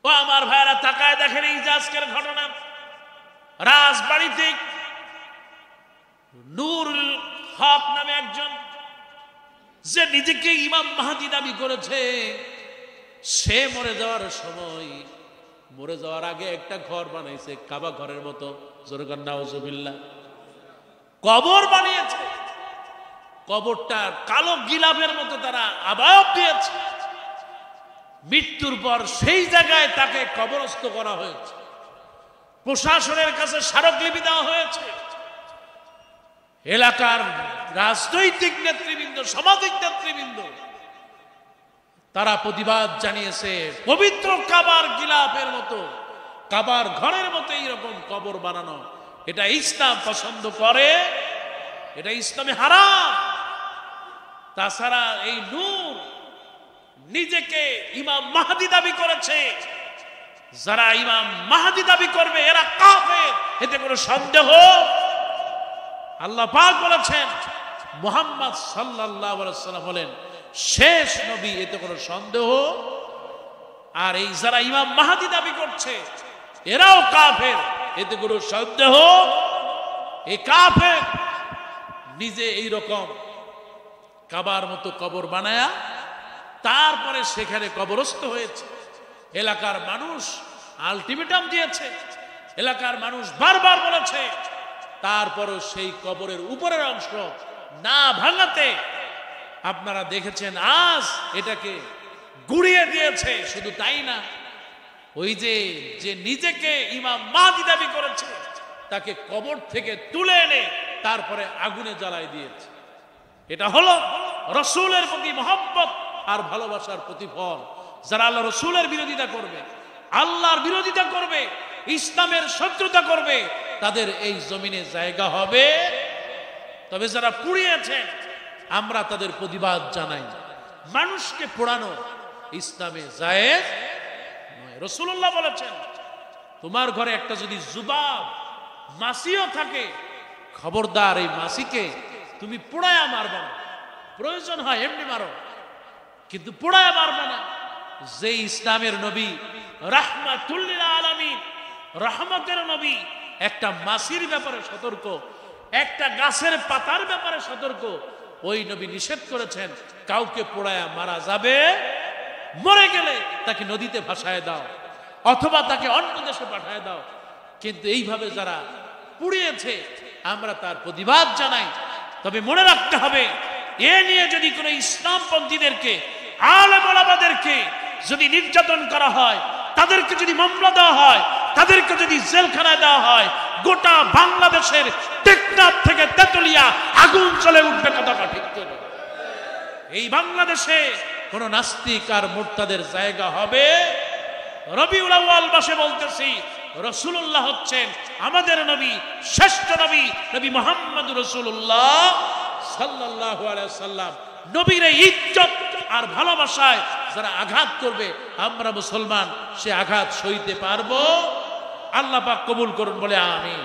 ও আমার ভাইরা, তাকায় দেখেন এই যে আজকের ঘটনা। রাজবাড়িতে নূরুল হক নামে একজন, যে নিজেকে ইমাম মাহদী দাবি করেছে, সে মরে যাওয়ার সময়, মরে যাওয়ার আগে একটা ঘর বানাইছে কাবা ঘরের মতো, জোরে কর নাউজুবিল্লাহ। কবর বানিয়েছে, কবরটা কালো গিলাফের মতো তারা আবাব দিয়েছে। মৃত্যুর পর সেই জায়গায় তাকে কবরস্থ করা হয়েছে। প্রশাসনের কাছে স্মারকলিপি দেওয়া হয়েছে। এলাকার রাজনৈতিক নেতৃবৃন্দ, সামাজিক নেতৃবৃন্দ তারা প্রতিবাদ জানিয়েছে। পবিত্র কাবার গিলাফের মতো, কাবার ঘরের মতো এইরকম কবর বানানো, এটা ইসলাম পছন্দ করে, এটা ইসলামে হারাম। তাছাড়া এই নূর নিজেকে ইমাম মাহদী দাবি করেছে। যারা ইমাম মাহদী দাবি করবে এরা কাফের, এতে কোনো সন্দেহ। আল্লাহ পাক বলেছেন, মুহাম্মদ সাল্লাল্লাহু আলাইহি ওয়াসাল্লাম বলেন শেষ নবী, এতে কোনো সন্দেহ। আর এই যারা ইমাম মাহদী দাবি করছে এরাও কাফের, এতে কোনো সন্দেহ। এই কাফের নিজে এই রকম কাবার মতো কবর বানায়া তারপরে সেখানে কবরস্থ হয়েছে। এলাকার মানুষ আলটিমেটাম দিয়েছে, এলাকার মানুষ বারবার বলেছে, তারপরও সেই কবরের উপরের অংশ না ভাঙাতে আপনারা দেখেছেন আজ এটাকে গুড়িয়ে দিয়েছে। শুধু তাই না, ওই যে নিজেকে ইমাম মাহদী দাবি করেছে তাকে কবর থেকে তুলে এনে তারপরে আগুনে জ্বালায় দিয়েছে। এটা হলো রাসূলের প্রতি মহব্বত আর ভালোবাসার প্রতিফল। যারা আল্লাহ রাসূলের বিরোধিতা করবে, আল্লাহর বিরোধিতা করবে, ইসলামের শত্রুতা করবে, তাদের এই জমিনে জায়গা হবে। তবে যারা পুড়িয়েছেন আমরা তাদের প্রতিবাদ জানাই। মানুষকে পোড়ানো ইসলামে জায়েজ নয়। রাসূলুল্লাহ বলেছেন, তোমার ঘরে একটা যদি জুবাব মাছিও থাকে, খবরদার এই মাছিকে তুমি পোড়ায়া মারবা না। প্রয়োজন হয় এমনি মারো, কিন্তু পোড়ায়া মারবা না। যে ইসলামের নবী রাহমাতুল লিল আলামিন, রহমতের নবী, একটা মাছির ব্যাপারে সতর্ক, একটা গাছের পাতার ব্যাপারে সতর্ক। ওই নবী নিষেধ করেছেন কাউকে পোড়ায়া মারা যাবে, মরে গেলে তাকে নদীতে ভাসায় দাও অথবা তাকে অন্য দেশে পাঠায় দাও। কিন্তু এইভাবে যারা পুড়িয়েছে আমরা তার প্রতিবাদ জানাই। তবে মনে রাখতে হবে, এ নিয়ে যদি কোনো ইসলামপন্থীদেরকে, আলেম ওলামাদেরকে যদি নির্যাতন করা হয়, তাদেরকে যদি মামলা দেওয়া হয়, তাদেরকে যদি জেলখানায় দেওয়া হয়, গোটা বাংলাদেশের টেকনাফ থেকে তেতুলিয়া আগুন জ্বলে উঠবে। কথাটা ঠিক করে এই বাংলাদেশে কোন নাস্তিক আর মুরতাদের জায়গা হবে? রবিউল আউয়াল মাসে বলতেছি, রাসূলুল্লাহ হচ্ছেন আমাদের নবী, শ্রেষ্ঠ নবী, নবী মুহাম্মদ রাসূলুল্লাহ সাল্লাল্লাহু আলাইহি ওয়াসাল্লাম। নবীর ইজ্জত আর ভালোবাসায় যারা আঘাত করবে, আমরা মুসলমান সে আঘাত সইতে পারবো? আল্লাহ পাক কবুল করুন, বলে আমিন।